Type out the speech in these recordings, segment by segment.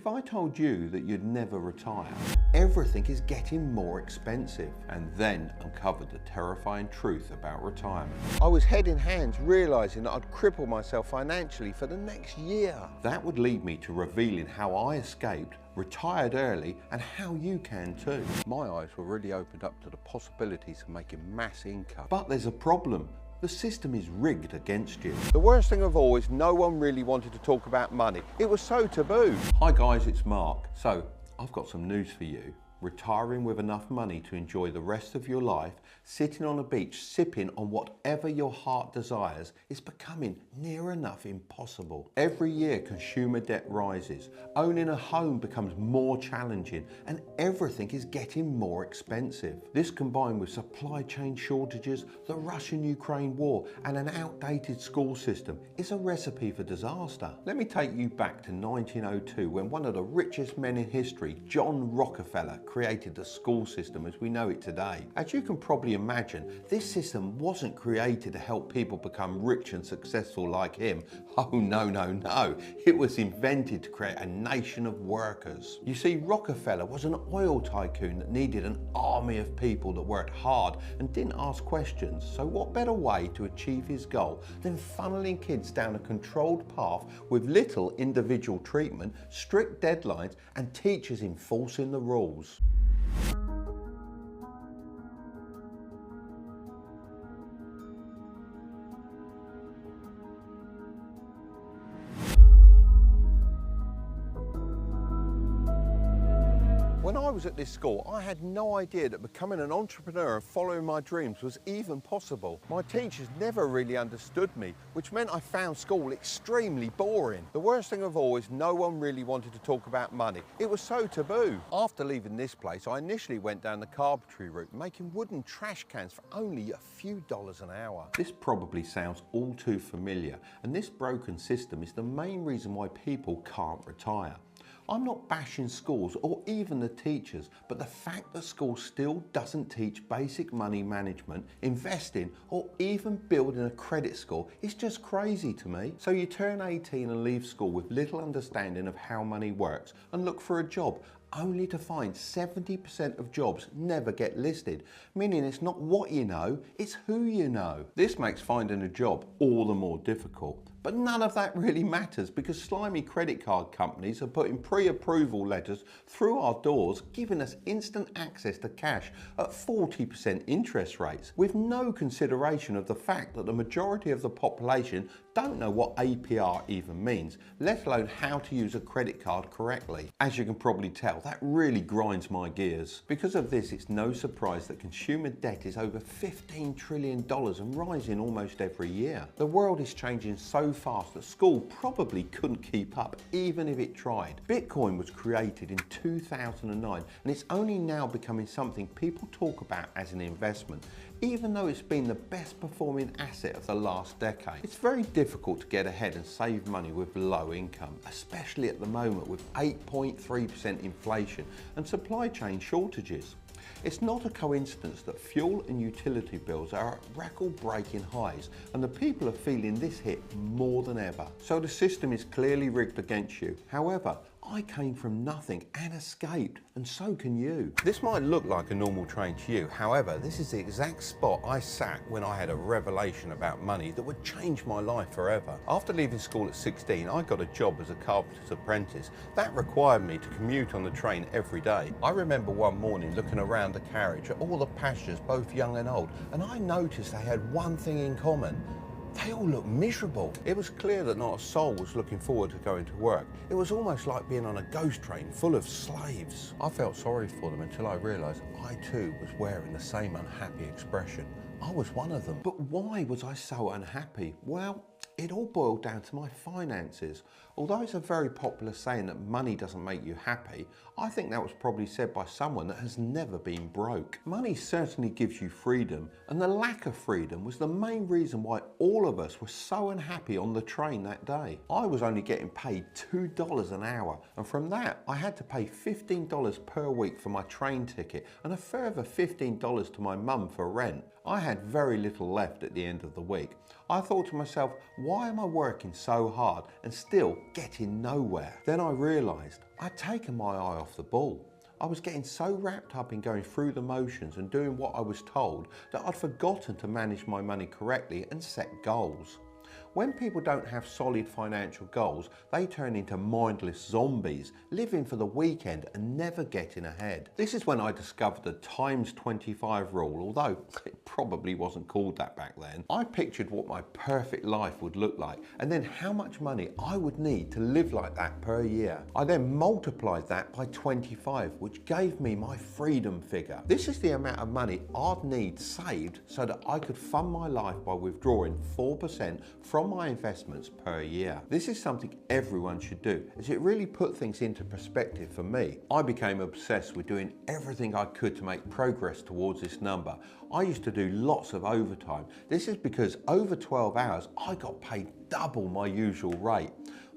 If I told you that you'd never retire, everything is getting more expensive, and then uncovered the terrifying truth about retirement, I was head in hands realising that I'd cripple myself financially for the next year. that would lead me to revealing how I escaped, retired early, and how you can too. My eyes were really opened up to the possibilities of making mass income. But there's a problem. The system is rigged against you. The worst thing of all is no one really wanted to talk about money. It was so taboo. Hi guys, it's Mark. So, I've got some news for you. Retiring with enough money to enjoy the rest of your life, sitting on a beach sipping on whatever your heart desires, is becoming near enough impossible. Every year consumer debt rises, owning a home becomes more challenging, and everything is getting more expensive. This combined with supply chain shortages, the Russian-Ukraine war, and an outdated school system is a recipe for disaster. Let me take you back to 1902 when one of the richest men in history, John Rockefeller, created the school system as we know it today. As you can probably imagine, this system wasn't created to help people become rich and successful like him. Oh no. It was invented to create a nation of workers. You see, Rockefeller was an oil tycoon that needed an army of people that worked hard and didn't ask questions. So what better way to achieve his goal than funneling kids down a controlled path with little individual treatment, strict deadlines, and teachers enforcing the rules. When I was at this school, I had no idea that becoming an entrepreneur and following my dreams was even possible. My teachers never really understood me, which meant I found school extremely boring. The worst thing of all is no one really wanted to talk about money. It was so taboo. After leaving this place, I initially went down the carpentry route, making wooden trash cans for only a few dollars an hour. This probably sounds all too familiar, and this broken system is the main reason why people can't retire. I'm not bashing schools or even the teachers, but the fact that school still doesn't teach basic money management, investing, or even building a credit score is just crazy to me. So you turn 18 and leave school with little understanding of how money works and look for a job, only to find 70% of jobs never get listed, meaning it's not what you know, it's who you know. This makes finding a job all the more difficult. But none of that really matters because slimy credit card companies are putting pre-approval letters through our doors, giving us instant access to cash at 40% interest rates, with no consideration of the fact that the majority of the population don't know what APR even means, let alone how to use a credit card correctly. As you can probably tell, that really grinds my gears. Because of this, it's no surprise that consumer debt is over $15 trillion and rising almost every year. The world is changing so fast that school probably couldn't keep up even if it tried. Bitcoin was created in 2009 and it's only now becoming something people talk about as an investment, even though it's been the best performing asset of the last decade. It's very difficult to get ahead and save money with low income, especially at the moment with 8.3% inflation and supply chain shortages. It's not a coincidence that fuel and utility bills are at record-breaking highs and the people are feeling this hit more than ever. So the system is clearly rigged against you. However, I came from nothing and escaped, and so can you. This might look like a normal train to you, however, this is the exact spot I sat when I had a revelation about money that would change my life forever. After leaving school at 16, I got a job as a carpenter's apprentice. That required me to commute on the train every day. I remember one morning looking around the carriage at all the passengers, both young and old, and I noticed they had one thing in common. They all looked miserable. It was clear that not a soul was looking forward to going to work. It was almost like being on a ghost train full of slaves. I felt sorry for them until I realised I too was wearing the same unhappy expression. I was one of them. But why was I so unhappy? Well, it all boiled down to my finances. Although it's a very popular saying that money doesn't make you happy, I think that was probably said by someone that has never been broke. Money certainly gives you freedom, and the lack of freedom was the main reason why all of us were so unhappy on the train that day. I was only getting paid $2 an hour, and from that I had to pay $15 per week for my train ticket and a further $15 to my mum for rent. I had very little left at the end of the week. I thought to myself, why am I working so hard and still getting nowhere? Then I realised I'd taken my eye off the ball. I was getting so wrapped up in going through the motions and doing what I was told that I'd forgotten to manage my money correctly and set goals. When people don't have solid financial goals, they turn into mindless zombies, living for the weekend and never getting ahead. This is when I discovered the times 25 rule, although it probably wasn't called that back then. I pictured what my perfect life would look like and then how much money I would need to live like that per year. I then multiplied that by 25, which gave me my freedom figure. This is the amount of money I'd need saved so that I could fund my life by withdrawing 4% from my investments per year. This is something everyone should do, as it really put things into perspective for me. I became obsessed with doing everything I could to make progress towards this number. I used to do lots of overtime. This is because over 12 hours, I got paid double my usual rate.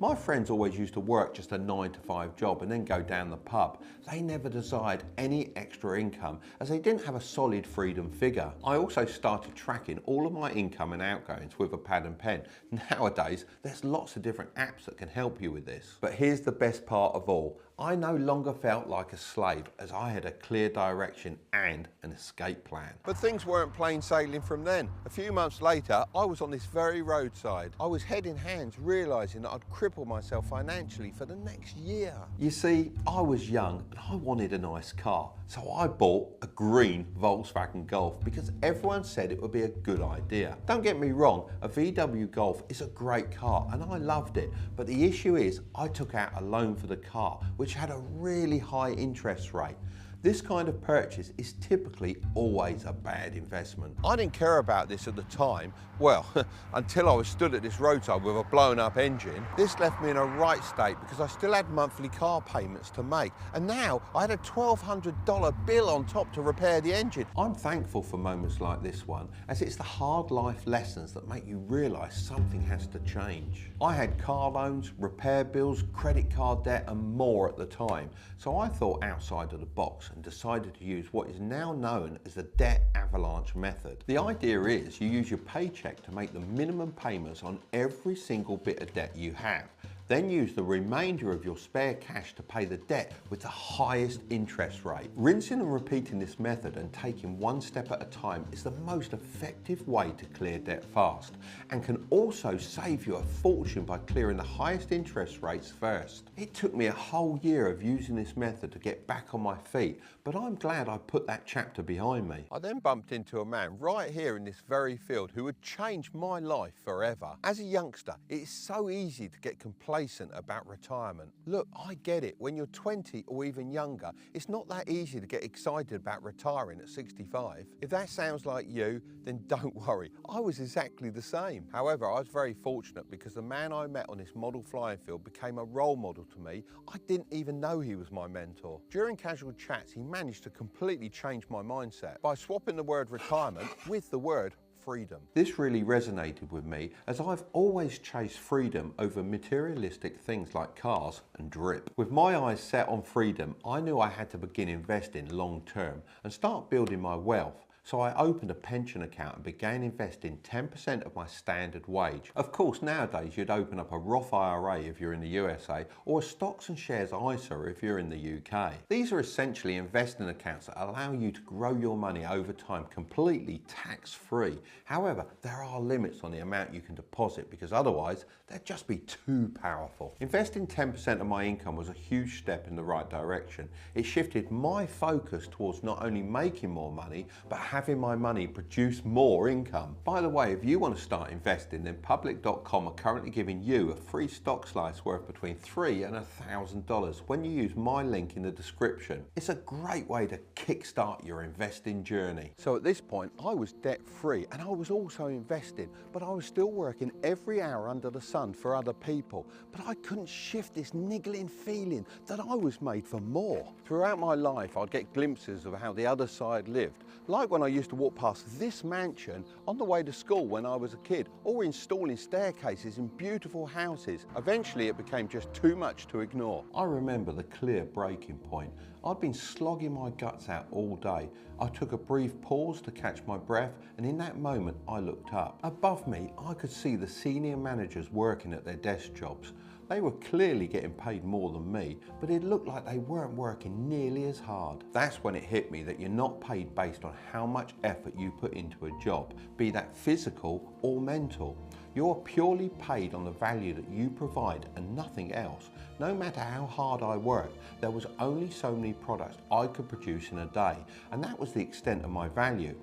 My friends always used to work just a 9-to-5 job and then go down the pub. They never desired any extra income as they didn't have a solid freedom figure. I also started tracking all of my income and outgoings with a pad and pen. Nowadays, there's lots of different apps that can help you with this. But here's the best part of all. I no longer felt like a slave as I had a clear direction and an escape plan. But things weren't plain sailing from then. A few months later, I was on this very roadside. I was head in hands, realising that I'd cripple myself financially for the next year. You see, I was young and I wanted a nice car, so I bought a green Volkswagen Golf because everyone said it would be a good idea. Don't get me wrong, a VW Golf is a great car and I loved it, but the issue is I took out a loan for the car, which had a really high interest rate. This kind of purchase is typically always a bad investment. I didn't care about this at the time, well, until I was stood at this roadside with a blown up engine. This left me in a right state because I still had monthly car payments to make, and now I had a $1,200 bill on top to repair the engine. I'm thankful for moments like this one, as it's the hard life lessons that make you realise something has to change. I had car loans, repair bills, credit card debt and more at the time, so I thought outside of the box and decided to use what is now known as the debt avalanche method. The idea is you use your paycheck to make the minimum payments on every single bit of debt you have. Then use the remainder of your spare cash to pay the debt with the highest interest rate. Rinsing and repeating this method and taking one step at a time is the most effective way to clear debt fast, and can also save you a fortune by clearing the highest interest rates first. It took me a whole year of using this method to get back on my feet, but I'm glad I put that chapter behind me. I then bumped into a man right here in this very field who would change my life forever. As a youngster, it is so easy to get complacent about retirement. Look, I get it. When you're 20 or even younger, it's not that easy to get excited about retiring at 65. If that sounds like you, then don't worry. I was exactly the same. However, I was very fortunate because the man I met on this model flying field became a role model to me. I didn't even know he was my mentor. During casual chats, he managed to completely change my mindset by swapping the word retirement with the word freedom. This really resonated with me, as I've always chased freedom over materialistic things like cars and drip. With my eyes set on freedom, I knew I had to begin investing long term and start building my wealth. So I opened a pension account and began investing 10% of my standard wage. Of course, nowadays you'd open up a Roth IRA if you're in the USA, or a stocks and shares ISA if you're in the UK. These are essentially investing accounts that allow you to grow your money over time completely tax-free. However, there are limits on the amount you can deposit because otherwise they'd just be too powerful. Investing 10% of my income was a huge step in the right direction. It shifted my focus towards not only making more money, but having my money produce more income. By the way, if you want to start investing, then public.com are currently giving you a free stock slice worth between $3,000 and $1,000 when you use my link in the description. It's a great way to kickstart your investing journey. So at this point, I was debt free and I was also investing, but I was still working every hour under the sun for other people. But I couldn't shift this niggling feeling that I was made for more. Throughout my life, I'd get glimpses of how the other side lived, like when I used to walk past this mansion on the way to school when I was a kid, or installing staircases in beautiful houses. Eventually it became just too much to ignore. I remember the clear breaking point. I'd been slogging my guts out all day. I took a brief pause to catch my breath, and in that moment I looked up. Above me I could see the senior managers working at their desk jobs. They were clearly getting paid more than me, but it looked like they weren't working nearly as hard. That's when it hit me that you're not paid based on how much effort you put into a job, be that physical or mental. You're purely paid on the value that you provide and nothing else. No matter how hard I worked, there was only so many products I could produce in a day, and that was the extent of my value.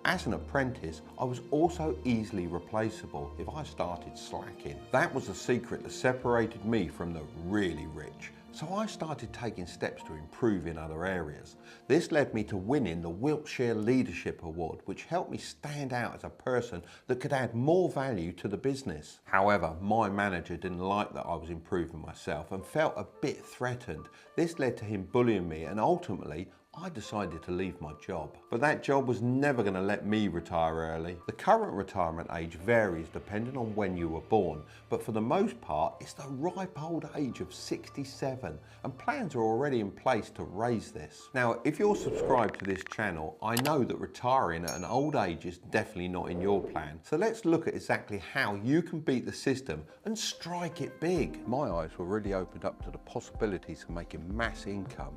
As an apprentice, I was also easily replaceable if I started slacking. That was the secret that separated me from the really rich. So I started taking steps to improve in other areas. This led me to winning the Wiltshire Leadership Award, which helped me stand out as a person that could add more value to the business. However, my manager didn't like that I was improving myself and felt a bit threatened. This led to him bullying me, and ultimately, I decided to leave my job. But that job was never going to let me retire early. The current retirement age varies depending on when you were born, but for the most part it's the ripe old age of 67, and plans are already in place to raise this. Now, if you're subscribed to this channel, I know that retiring at an old age is definitely not in your plan. So let's look at exactly how you can beat the system and strike it big. My eyes were really opened up to the possibilities of making mass income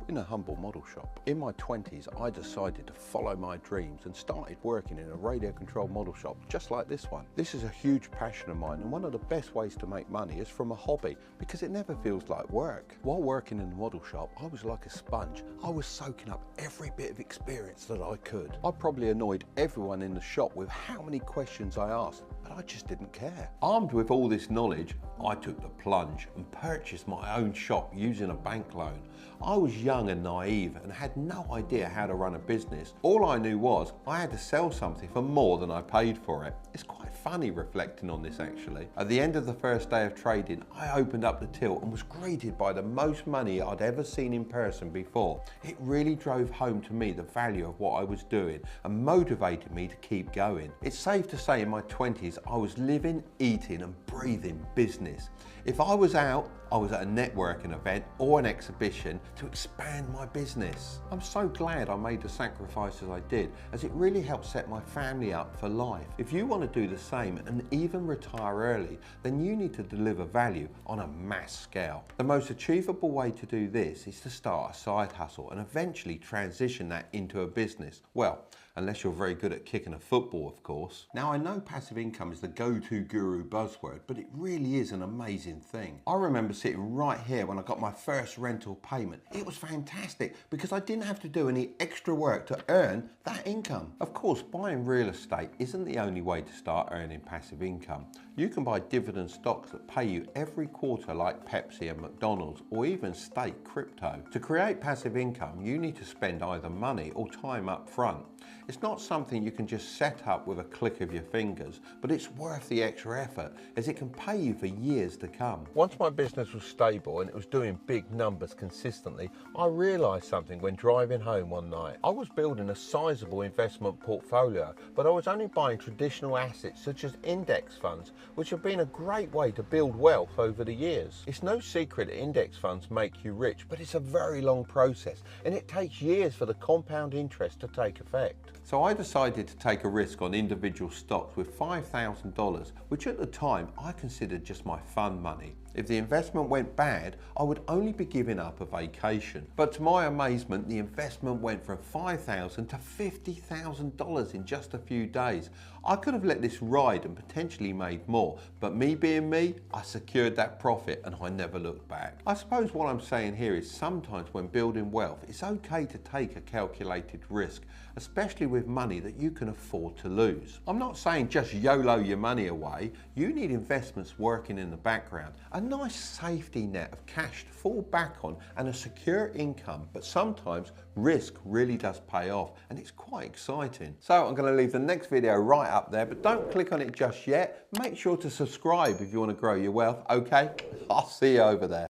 in a humble model shop. In my 20s, I decided to follow my dreams and started working in a radio controlled model shop just like this one. This is a huge passion of mine, and one of the best ways to make money is from a hobby because it never feels like work. While working in the model shop, I was like a sponge. I was soaking up every bit of experience that I could. I probably annoyed everyone in the shop with how many questions I asked, but I just didn't care. Armed with all this knowledge, I took the plunge and purchased my own shop using a bank loan. I was young and naive and had no idea how to run a business. All I knew was I had to sell something for more than I paid for it. It's quite funny reflecting on this actually. At the end of the first day of trading, I opened up the till and was greeted by the most money I'd ever seen in person before. It really drove home to me the value of what I was doing and motivated me to keep going. It's safe to say in my 20s I was living, eating and breathing business. If I was out, I was at a networking event or an exhibition to expand my business. I'm so glad I made the sacrifices I did, as it really helped set my family up for life. If you want to do the same and even retire early, then you need to deliver value on a mass scale. The most achievable way to do this is to start a side hustle and eventually transition that into a business. Well, unless you're very good at kicking a football, of course. Now, I know passive income is the go-to guru buzzword, but it really is an amazing thing. I remember sitting right here when I got my first rental payment. It was fantastic because I didn't have to do any extra work to earn that income. Of course, buying real estate isn't the only way to start earning passive income. You can buy dividend stocks that pay you every quarter like Pepsi and McDonald's, or even stake crypto. To create passive income, you need to spend either money or time up front. It's not something you can just set up with a click of your fingers, but it's worth the extra effort as it can pay you for years to come. Once my business was stable and it was doing big numbers consistently, I realised something when driving home one night. I was building a sizable investment portfolio, but I was only buying traditional assets such as index funds, which have been a great way to build wealth over the years. It's no secret that index funds make you rich, but it's a very long process and it takes years for the compound interest to take effect. So I decided to take a risk on individual stocks with $5,000, which at the time I considered just my fun money. If the investment went bad, I would only be giving up a vacation. But to my amazement, the investment went from $5,000 to $50,000 in just a few days. I could have let this ride and potentially made more, but me being me, I secured that profit and I never looked back. I suppose what I'm saying here is sometimes when building wealth, it's okay to take a calculated risk, especially with money that you can afford to lose. I'm not saying just YOLO your money away. You need investments working in the background, a nice safety net of cash to fall back on and a secure income, but sometimes risk really does pay off and it's quite exciting. So I'm going to leave the next video right up there, but don't click on it just yet. Make sure to subscribe if you want to grow your wealth, okay? I'll see you over there.